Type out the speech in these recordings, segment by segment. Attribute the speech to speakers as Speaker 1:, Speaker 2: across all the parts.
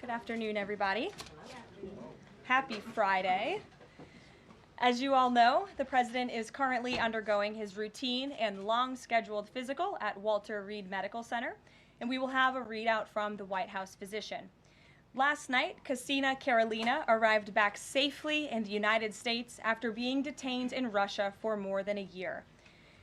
Speaker 1: Good afternoon, everybody. Happy Friday. As you all know, the President is currently undergoing his routine and long-scheduled physical at Walter Reed Medical Center, and we will have a readout from the White House physician. Last night, Karolina arrived back safely in the United States after being detained in Russia for more than a year.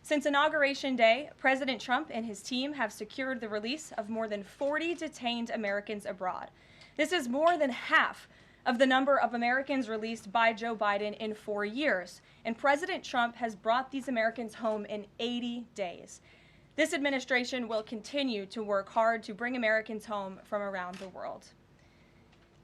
Speaker 1: Since Inauguration Day, President Trump and his team have secured the release of more than 40 detained Americans abroad. This is more than half of the number of Americans released by Joe Biden in 4 years, and President Trump has brought these Americans home in 80 days. This administration will continue to work hard to bring Americans home from around the world.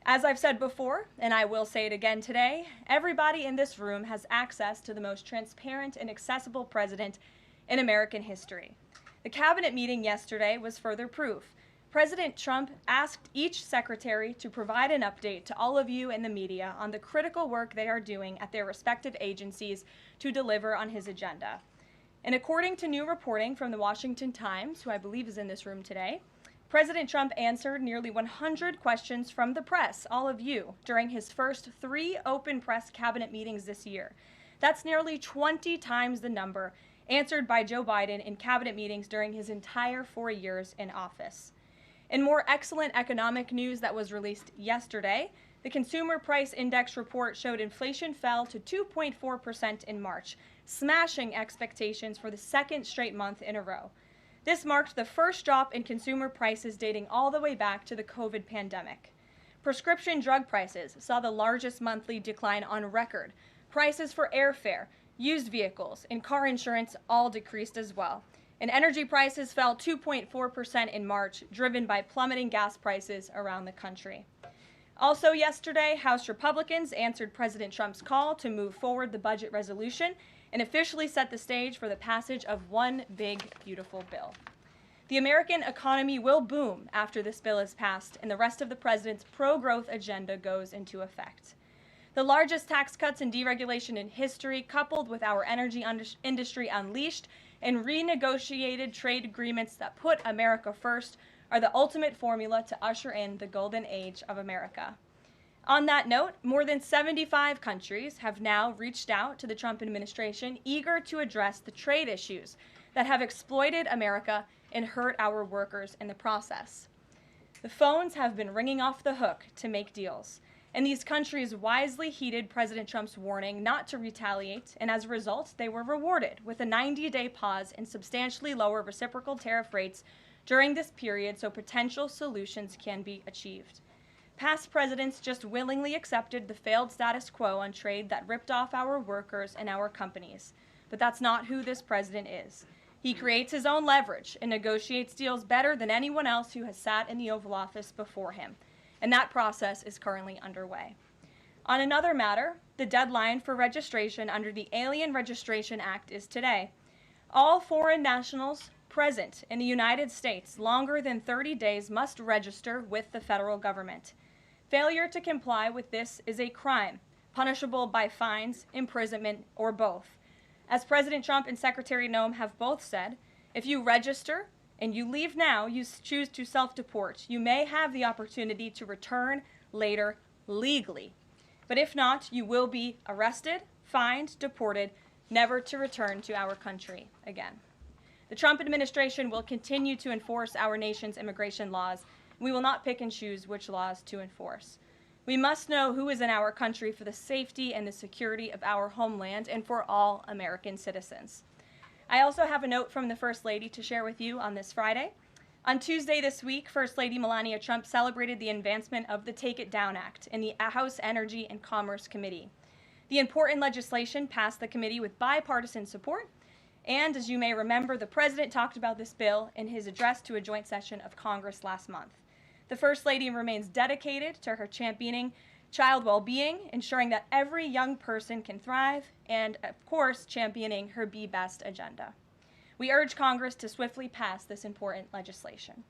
Speaker 1: As I've said before, and I will say it again today, everybody in this room has access to the most transparent and accessible president in American history. The cabinet meeting yesterday was further proof. President Trump asked each secretary to provide an update to all of you in the media on the critical work they are doing at their respective agencies to deliver on his agenda. And according to new reporting from the Washington Times, who I believe is in this room today, President Trump answered nearly 100 questions from the press, all of you, during his first 3 open press cabinet meetings this year. That's nearly 20 times the number answered by Joe Biden in cabinet meetings during his entire 4 years in office. In more excellent economic news that was released yesterday, the Consumer Price Index report showed inflation fell to 2.4% in March, smashing expectations for the second straight month in a row. This marked the first drop in consumer prices dating all the way back to the COVID pandemic. Prescription drug prices saw the largest monthly decline on record. Prices for airfare, used vehicles, and car insurance all decreased as well. And energy prices fell 2.4% in March, driven by plummeting gas prices around the country. Also yesterday, House Republicans answered President Trump's call to move forward the budget resolution and officially set the stage for the passage of one big, beautiful bill. The American economy will boom after this bill is passed and the rest of the president's pro-growth agenda goes into effect. The largest tax cuts and deregulation in history, coupled with our energy industry unleashed and renegotiated trade agreements that put America first, are the ultimate formula to usher in the golden age of America. On that note, more than 75 countries have now reached out to the Trump administration, eager to address the trade issues that have exploited America and hurt our workers in the process. The phones have been ringing off the hook to make deals, and these countries wisely heeded President Trump's warning not to retaliate, and as a result, they were rewarded with a 90-day pause and substantially lower reciprocal tariff rates during this period so potential solutions can be achieved. Past presidents just willingly accepted the failed status quo on trade that ripped off our workers and our companies. But that's not who this president is. He creates his own leverage and negotiates deals better than anyone else who has sat in the Oval Office before him. And that process is currently underway. On another matter, the deadline for registration under the Alien Registration Act is today. All foreign nationals present in the United States longer than 30 days must register with the federal government. Failure to comply with this is a crime, punishable by fines, imprisonment, or both. As President Trump and Secretary Noem have both said, if you register and you leave now, you choose to self-deport. You may have the opportunity to return later legally. But if not, you will be arrested, fined, deported, never to return to our country again. The Trump administration will continue to enforce our nation's immigration laws. We will not pick and choose which laws to enforce. We must know who is in our country for the safety and the security of our homeland and for all American citizens. I also have a note from the First Lady to share with you on this Friday. On Tuesday this week, First Lady Melania Trump celebrated the advancement of the Take It Down Act in the House Energy and Commerce Committee. The important legislation passed the committee with bipartisan support. And as you may remember, the president talked about this bill in his address to a joint session of Congress last month. The First Lady remains dedicated to her championing child well-being, ensuring that every young person can thrive, and of course, championing her Be Best agenda. We urge Congress to swiftly pass this important legislation.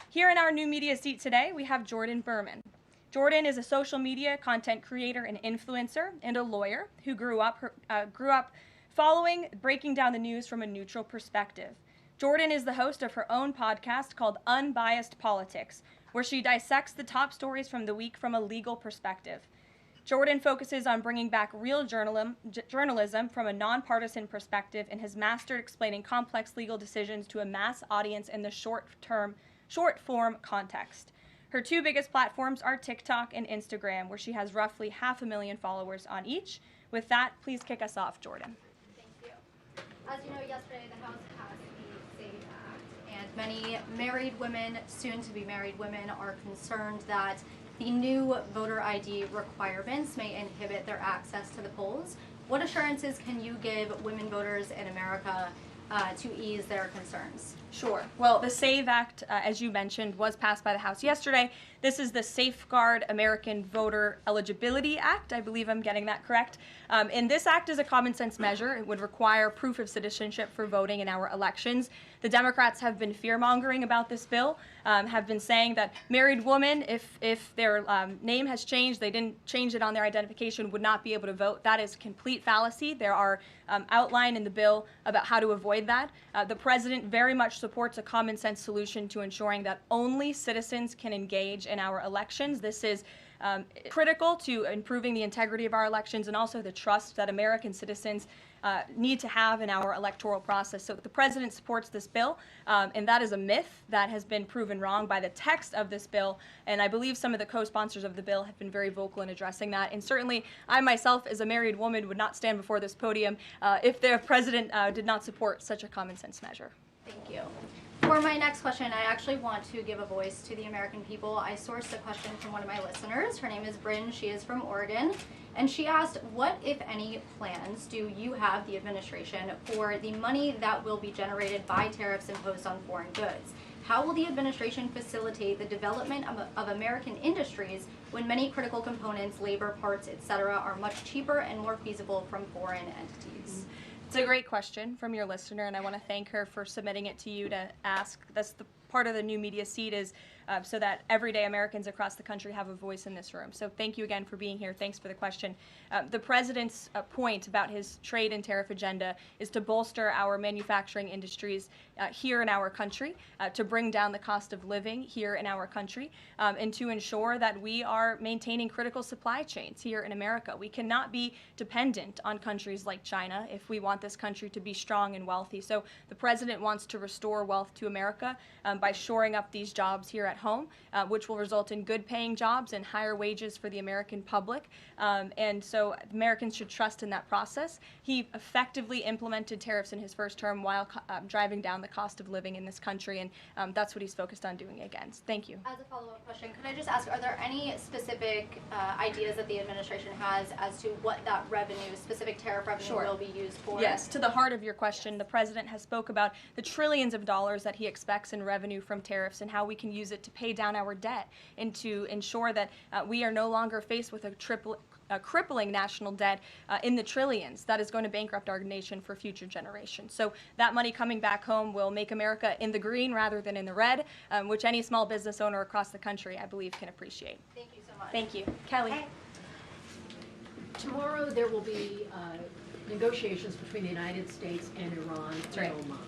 Speaker 1: Here in our new media seat today, we have Jordan Berman. Jordan is a social media content creator and influencer and a lawyer who grew up following breaking down the news from a neutral perspective. Jordan is the host of her own podcast called Unbiased Politics, where she dissects the top stories from the week from a legal perspective. Jordan focuses on bringing back real journalism from a nonpartisan perspective and has mastered explaining complex legal decisions to a mass audience in the short-form context. Her two biggest platforms are TikTok and Instagram, where she has roughly 500,000 followers on each. With that, please kick us off, Jordan.
Speaker 2: Thank you. As you know, yesterday the House passed the SAVE Act, and many married women, soon-to-be married women, are concerned that the new voter ID requirements may inhibit their access to the polls. What assurances can you give women voters in America to ease their concerns?
Speaker 1: Sure. Well, the SAVE Act, as you mentioned, was passed by the House yesterday. This is the Safeguard American Voter Eligibility Act. I believe I'm getting that correct. And this act is a common sense measure. It would require proof of citizenship for voting in our elections. The Democrats have been fear-mongering about this bill, have been saying that married women, if their name has changed, they didn't change it on their identification, would not be able to vote. That is complete fallacy. There are outlined in the bill about how to avoid that. The president very much supports a common sense solution to ensuring that only citizens can engage in our elections. This is critical to improving the integrity of our elections and also the trust that American citizens need to have in our electoral process. So the president supports this bill, and that is a myth that has been proven wrong by the text of this bill, and I believe some of the co-sponsors of the bill have been very vocal in addressing that, and certainly I myself, as a married woman, would not stand before this podium if the president did not support such a common sense measure.
Speaker 2: Thank you. For my next question, I actually want to give a voice to the American people. I sourced a question from one of my listeners. Her name is Bryn. She is from Oregon. And she asked, what, if any, plans do you have, the administration, for the money that will be generated by tariffs imposed on foreign goods? How will the administration facilitate the development of American industries when many critical components, labor, parts, etc., are much cheaper and more feasible from foreign entities?
Speaker 1: It's a great question from your listener, and I want to thank her for submitting it to you to ask. That's the part of the new media seat is so that everyday Americans across the country have a voice in this room. So thank you again for being here. Thanks for the question. The president's point about his trade and tariff agenda is to bolster our manufacturing industries here in our country, to bring down the cost of living here in our country, and to ensure that we are maintaining critical supply chains here in America. We cannot be dependent on countries like China if we want this country to be strong and wealthy. So the president wants to restore wealth to America by shoring up these jobs here at home, which will result in good paying jobs and higher wages for the American public. And so Americans should trust in that process. He effectively implemented tariffs in his first term while driving down the cost of living in this country, and that's what he's focused on doing again. Thank you.
Speaker 2: As a follow-up question, could I just ask, are there any specific ideas that the administration has as to what that revenue, specific tariff revenue, will be used for?
Speaker 1: Yes, to the heart of your question, the president has spoke about the trillions of dollars that he expects in revenue from tariffs and how we can use it to pay down our debt and to ensure that we are no longer faced with a crippling national debt in the trillions that is going to bankrupt our nation for future generations. So that money coming back home will make America in the green rather than in the red, which any small business owner across the country, I believe, can appreciate.
Speaker 2: Thank you so much.
Speaker 1: Thank you. Kelly.
Speaker 2: Hey.
Speaker 3: Tomorrow there will be negotiations between the United States and Iran in Oman.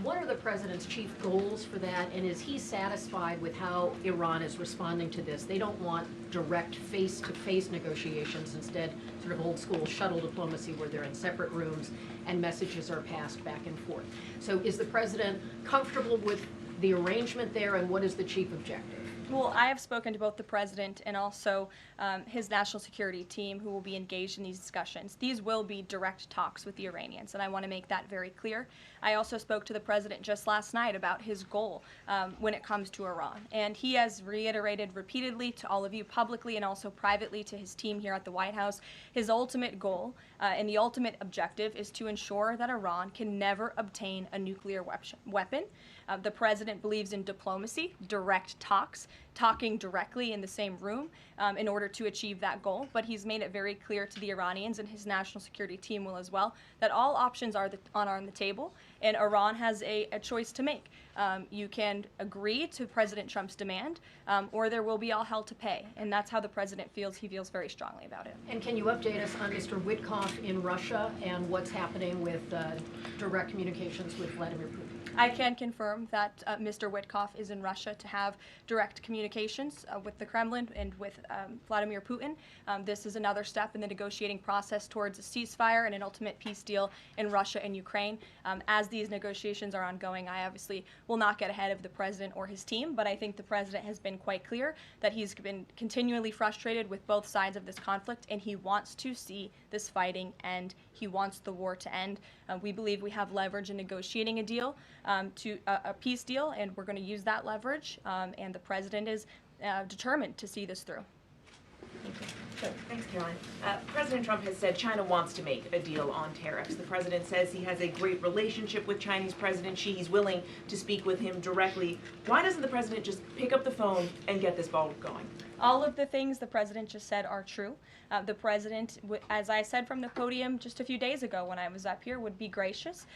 Speaker 3: What are the president's chief goals for that, and is he satisfied with how Iran is responding to this? They don't want direct face-to-face negotiations, instead sort of old-school shuttle diplomacy where they're in separate rooms and messages are passed back and forth. So is the president comfortable with the arrangement there, and what is the chief objective?
Speaker 1: Well, I have spoken to both the president and also his national security team who will be engaged in these discussions. These will be direct talks with the Iranians, and I want to make that very clear. I also spoke to the president just last night about his goal when it comes to Iran, and he has reiterated repeatedly to all of you publicly and also privately to his team here at the White House, his ultimate goal and the ultimate objective is to ensure that Iran can never obtain a nuclear weapon. The president believes in diplomacy, direct talks, talking directly in the same room in order to achieve that goal. But he's made it very clear to the Iranians, and his national security team will as well, that all options are on the table, and Iran has a choice to make. You can agree to President Trump's demand, or there will be all hell to pay. And that's how the president feels. He feels very strongly about it.
Speaker 3: And can you update us on Mr. Witkoff in Russia and what's happening with direct communications with Vladimir Putin?
Speaker 1: I can confirm that Mr. Witkoff is in Russia to have direct communications with the Kremlin and with Vladimir Putin. This is another step in the negotiating process towards a ceasefire and an ultimate peace deal in Russia and Ukraine. As these negotiations are ongoing, I obviously will not get ahead of the president or his team, but I think the president has been quite clear that he's been continually frustrated with both sides of this conflict, and he wants to see this fighting end. He wants the war to end. We believe we have leverage in negotiating a deal, to a peace deal, and we're going to use that leverage, and the president is determined to see this through.
Speaker 4: Sure. Thanks, Caroline. President Trump has said China wants to make a deal on tariffs. The president says he has a great relationship with Chinese President Xi. He's willing to speak with him directly. Why doesn't the president just pick up the phone and get this ball going?
Speaker 1: All of the things the president just said are true. The president, as I said from the podium just a few days ago when I was up here, would be gracious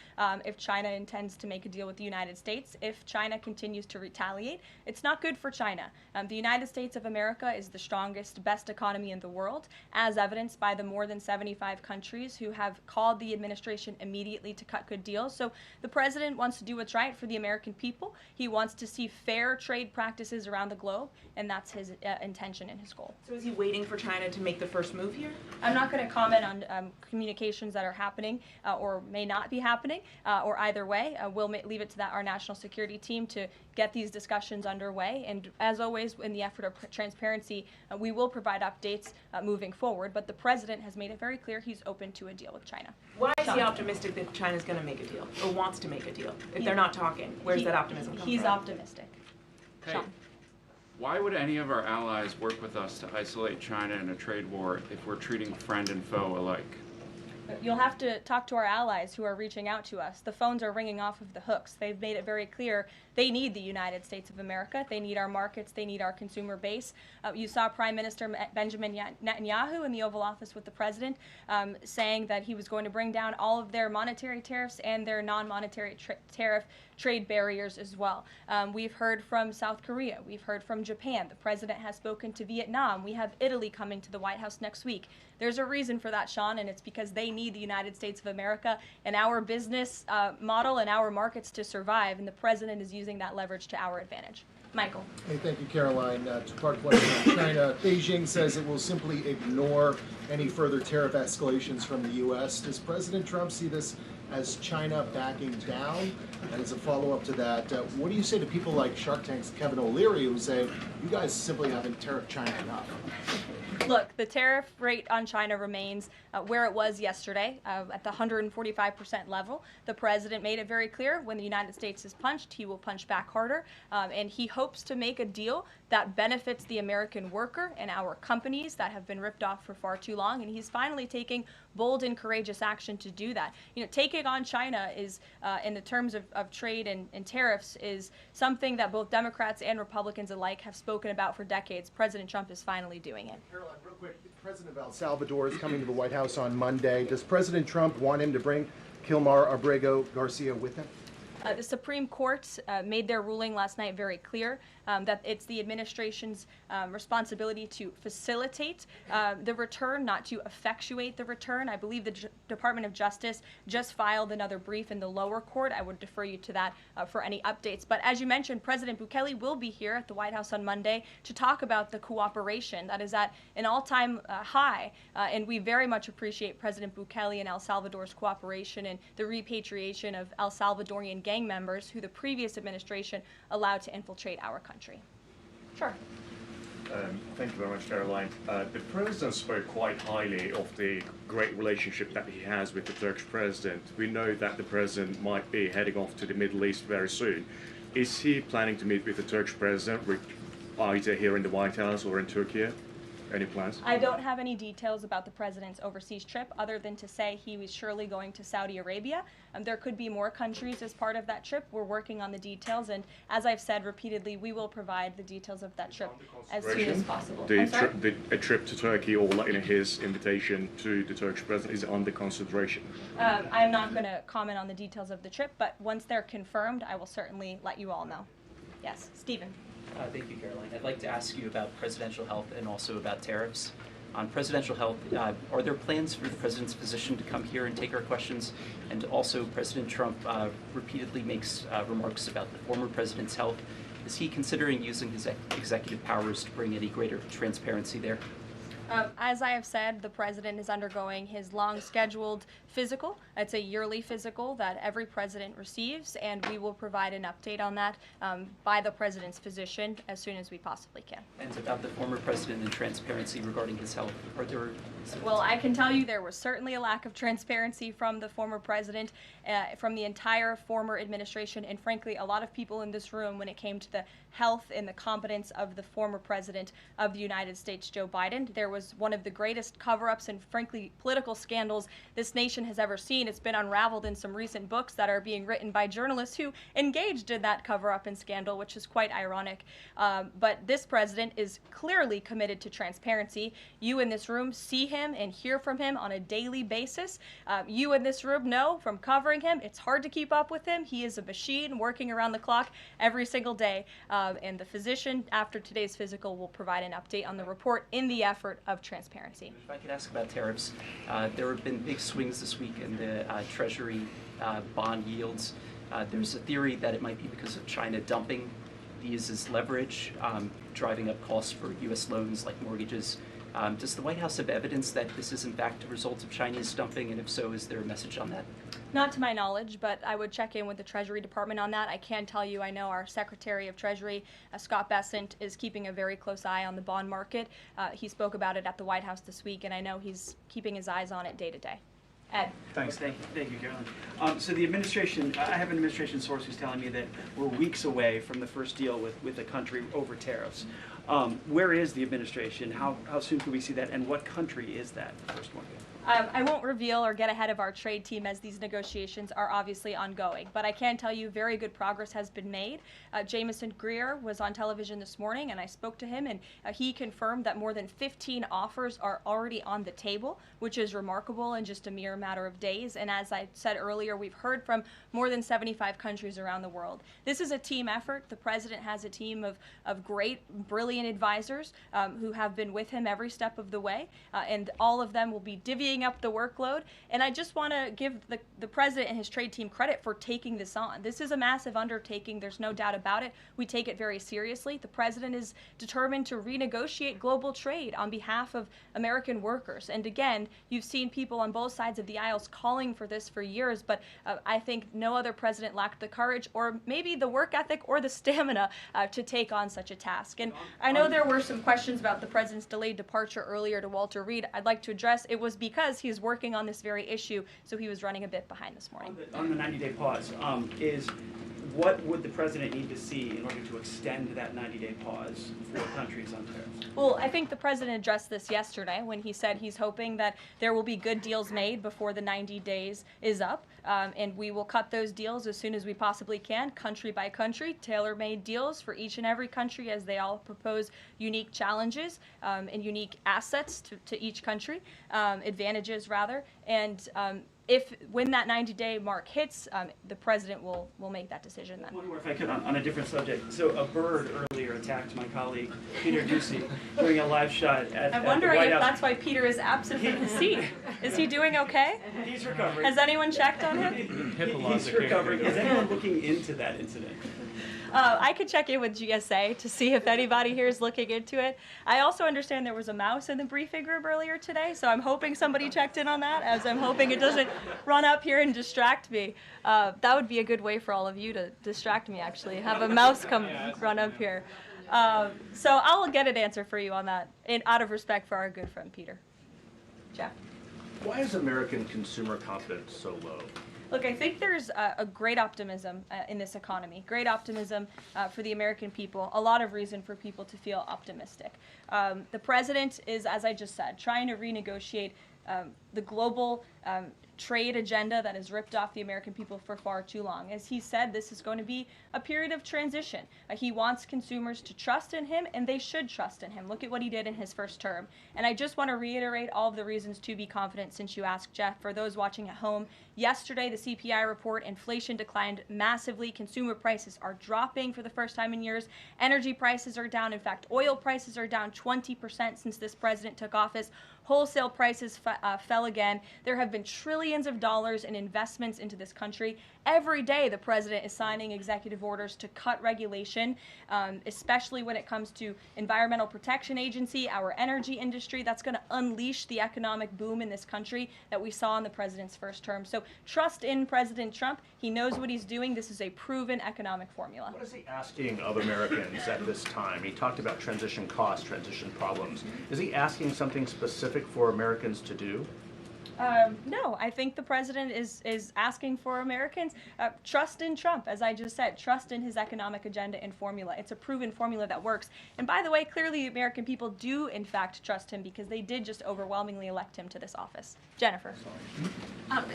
Speaker 1: if China intends to make a deal with the United States. If China continues to retaliate, it's not good for China. The United States of America is the strongest, best economy in the world, as evidenced by the more than 75 countries who have called the administration immediately to cut good deals. So the president wants to do what's right for the American people. He wants to see fair trade practices around the globe, and that's his intention and his goal.
Speaker 4: So is he waiting for China to make the first move here?
Speaker 1: I'm not going to comment on communications that are happening or may not be happening, or either way. We'll leave it to our national security team to get these discussions underway. And as always, in the effort of transparency, we will provide updates moving forward. But the president has made it very clear he's open to a deal with China.
Speaker 4: Why is he optimistic that China's going to make a deal or wants to make a deal? If they're not talking, where's that optimism come from?
Speaker 1: He's optimistic.
Speaker 5: Hey,
Speaker 1: Sean.
Speaker 5: why would any of our allies work with us to isolate China in a trade war if we're treating friend and foe alike?
Speaker 1: You'll have to talk to our allies who are reaching out to us. The phones are ringing off of the hooks. They've made it very clear they need the United States of America. They need our markets. They need our consumer base. You saw Prime Minister Benjamin Netanyahu in the Oval Office with the president saying that he was going to bring down all of their monetary tariffs and their non-monetary tariff trade barriers as well. We've heard from South Korea. We've heard from Japan. The president has spoken to Vietnam. We have Italy coming to the White House next week. There's a reason for that, Sean, and it's because they need the United States of America and our business model and our markets to survive, and the president is using that leverage to our advantage. Michael.
Speaker 6: Hey, thank you, Caroline. Two-part question on China. Beijing says it will simply ignore any further tariff escalations from the U.S. Does President Trump see this as China backing down? And as a follow-up to that, what do you say to people like Shark Tank's Kevin O'Leary who say, you guys simply haven't tariffed China enough?
Speaker 1: Look, the tariff rate on China remains where it was yesterday, at the 145% level. The president made it very clear when the United States is punched, he will punch back harder, and he hopes to make a deal that benefits the American worker and our companies that have been ripped off for far too long, and he's finally taking bold and courageous action to do that. You know, taking on China is, in the terms of trade and tariffs, is something that both Democrats and Republicans alike have spoken about for decades. President Trump is finally doing it.
Speaker 6: Caroline, real quick, the president of El Salvador is coming to the White House on Monday. Does President Trump want him to bring Kilmar Abrego Garcia with him?
Speaker 1: The Supreme Court made their ruling last night very clear that it's the administration's responsibility to facilitate the return, not to effectuate the return. I believe the Department of Justice just filed another brief in the lower court. I would defer you to that for any updates. But as you mentioned, President Bukele will be here at the White House on Monday to talk about the cooperation that is at an all-time high. And we very much appreciate President Bukele and El Salvador's cooperation and the repatriation of El Salvadorian gang members who the previous administration allowed to infiltrate our country. Sure.
Speaker 7: Thank you very much, Caroline. The president spoke quite highly of the great relationship that he has with the Turkish president. We know that the president might be heading off to the Middle East very soon. Is he planning to meet with the Turkish president, either here in the White House or in Turkey? Any plans?
Speaker 1: I don't have any details about the president's overseas trip other than to say he was surely going to Saudi Arabia. There could be more countries as part of that trip. We're working on the details, and as I've said repeatedly, we will provide the details of that trip as soon as possible.
Speaker 7: A trip to Turkey, or his invitation to the Turkish president, is under consideration?
Speaker 1: I'm not going to comment on the details of the trip, but once they're confirmed, I will certainly let you all know. Yes, Stephen.
Speaker 8: Thank you, Caroline. I'd like to ask you about presidential health and also about tariffs. On presidential health, are there plans for the president's physician to come here and take our questions? And also, President Trump repeatedly makes remarks about the former president's health. Is he considering using his executive powers to bring any greater transparency there?
Speaker 1: As I have said, the president is undergoing his long-scheduled physical. It's a yearly physical that every president receives, and we will provide an update on that by the president's physician as soon as we possibly can.
Speaker 8: And about the former president and transparency regarding his health, are there...
Speaker 1: Well, I can tell you there was certainly a lack of transparency from the former president, from the entire former administration, and frankly, a lot of people in this room when it came to the health and the competence of the former president of the United States, Joe Biden. There was one of the greatest cover-ups and frankly political scandals this nation has ever seen. It's been unraveled in some recent books that are being written by journalists who engaged in that cover-up and scandal, which is quite ironic. But this president is clearly committed to transparency. You in this room see him and hear from him on a daily basis. You in this room know from covering him, it's hard to keep up with him. He is a machine working around the clock every single day. And the physician, after today's physical, will provide an update on the report in the effort of transparency.
Speaker 8: If I could ask about tariffs, there have been big swings this week in the Treasury bond yields. There's a theory that it might be because of China dumping these as leverage, driving up costs for U.S. loans like mortgages. Does the White House have evidence that this is in fact a result of Chinese dumping, and if so, is there a message on that?
Speaker 1: Not to my knowledge, but I would check in with the Treasury Department on that. I can tell you I know our Secretary of Treasury, Scott Bessent, is keeping a very close eye on the bond market. He spoke about it at the White House this week, and I know he's keeping his eyes on it day to day. Ed.
Speaker 9: Thanks. Thank you, Caroline. So the administration, I have an administration source who's telling me that we're weeks away from the first deal with the country over tariffs. Where is the administration? How soon can we see that? And what country is that first one?
Speaker 1: I won't reveal or get ahead of our trade team as these negotiations are obviously ongoing, but I can tell you very good progress has been made. Jameson Greer was on television this morning and I spoke to him, and he confirmed that more than 15 offers are already on the table, which is remarkable in just a mere matter of days. And as I said earlier, we've heard from more than 75 countries around the world. This is a team effort. The president has a team of great, brilliant advisors who have been with him every step of the way, and all of them will be divvying up the workload. And I just want to give the president and his trade team credit for taking this on. This is a massive undertaking. There's no doubt about it. We take it very seriously. The president is determined to renegotiate global trade on behalf of American workers. And again, you've seen people on both sides of the aisles calling for this for years, but I think no other president lacked the courage or maybe the work ethic or the stamina to take on such a task. And I know there were some questions about the president's delayed departure earlier to Walter Reed. I'd like to address it was because he's working on this very issue, so he was running a bit behind this morning.
Speaker 9: On the 90-day pause, what would the president need to see in order to extend that 90-day pause for countries on tariffs?
Speaker 1: Well, I think the president addressed this yesterday when he said he's hoping that there will be good deals made before the 90 days is up, and we will cut those deals as soon as we possibly can, country by country, tailor-made deals for each and every country as they all propose unique challenges and unique assets to each country, advantages rather, and when that 90-day mark hits, the president will make that decision then.
Speaker 9: One more, if I could, on a different subject. So a bird earlier attacked my colleague, Peter Doocy, during a live shot at
Speaker 1: I'm
Speaker 9: the
Speaker 1: wondering
Speaker 9: White
Speaker 1: if
Speaker 9: House.
Speaker 1: that's why Peter is absent from his seat. Is he doing okay?
Speaker 9: He's recovering.
Speaker 1: Has anyone checked on him?
Speaker 9: He's recovering. Is anyone looking into that incident?
Speaker 1: I could check in with GSA to see if anybody here is looking into it. I also understand there was a mouse in the briefing room earlier today, so I'm hoping somebody checked in on that, as I'm hoping it doesn't run up here and distract me. That would be a good way for all of you to distract me, actually, have a mouse come run up here. So I'll get an answer for you on that, out of respect for our good friend Peter. Jeff?
Speaker 10: Why is American consumer confidence so low?
Speaker 1: Look, I think there's a great optimism in this economy, great optimism for the American people, a lot of reason for people to feel optimistic. The president is, as I just said, trying to renegotiate the global trade agenda that has ripped off the American people for far too long. As he said, this is going to be a period of transition. He wants consumers to trust in him, and they should trust in him. Look at what he did in his first term. And I just want to reiterate all of the reasons to be confident since you asked, Jeff. For those watching at home, yesterday the CPI report, inflation declined massively. Consumer prices are dropping for the first time in years. Energy prices are down. In fact, oil prices are down 20% since this president took office. Wholesale prices fell again. There have been trillions of dollars in investments into this country. Every day the president is signing executive orders to cut regulation, especially when it comes to Environmental Protection Agency, our energy industry. That's going to unleash the economic boom in this country that we saw in the president's first term. So trust in President Trump. He knows what he's doing. This is a proven economic formula.
Speaker 10: What is he asking of Americans at this time? He talked about transition costs, transition problems. Is he asking something specific for Americans to do?
Speaker 1: No, I think the president is asking for Americans trust in Trump, as I just said, trust in his economic agenda and formula. It's a proven formula that works. And by the way, clearly the American people do in fact trust him because they did just overwhelmingly elect him to this office. Jennifer.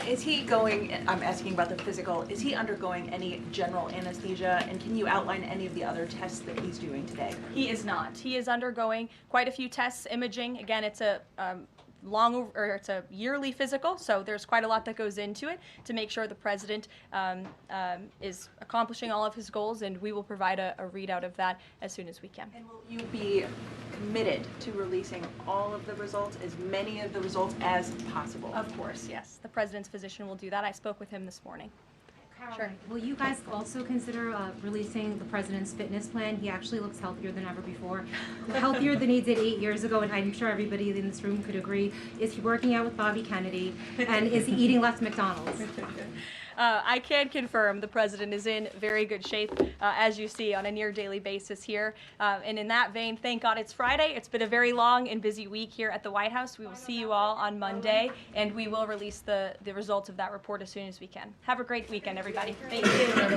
Speaker 11: Is he going, I'm asking about the physical, is he undergoing any general anesthesia, and can you outline any of the other tests that he's doing today?
Speaker 1: He is not. He is undergoing quite a few tests, imaging. Again, it's a it's a yearly physical, so there's quite a lot that goes into it to make sure the president is accomplishing all of his goals, and we will provide a readout of that as soon as we can.
Speaker 11: And will you be committed to releasing all of the results, as many of the results as possible?
Speaker 1: Of course, yes. The president's physician will do that. I spoke with him this morning.
Speaker 12: Sure. Will you guys also consider releasing the president's fitness plan? He actually looks healthier than ever before. Healthier than he did 8 years ago, and I'm sure everybody in this room could agree. Is he working out with Bobby Kennedy? And is he eating less McDonald's?
Speaker 1: I can confirm the president is in very good shape, as you see, on a near daily basis here. And in that vein, thank God it's Friday. It's been a very long and busy week here at the White House. We will see you all on Monday, and we will release the results of that report as soon as we can. Have a great weekend, everybody. Thank you.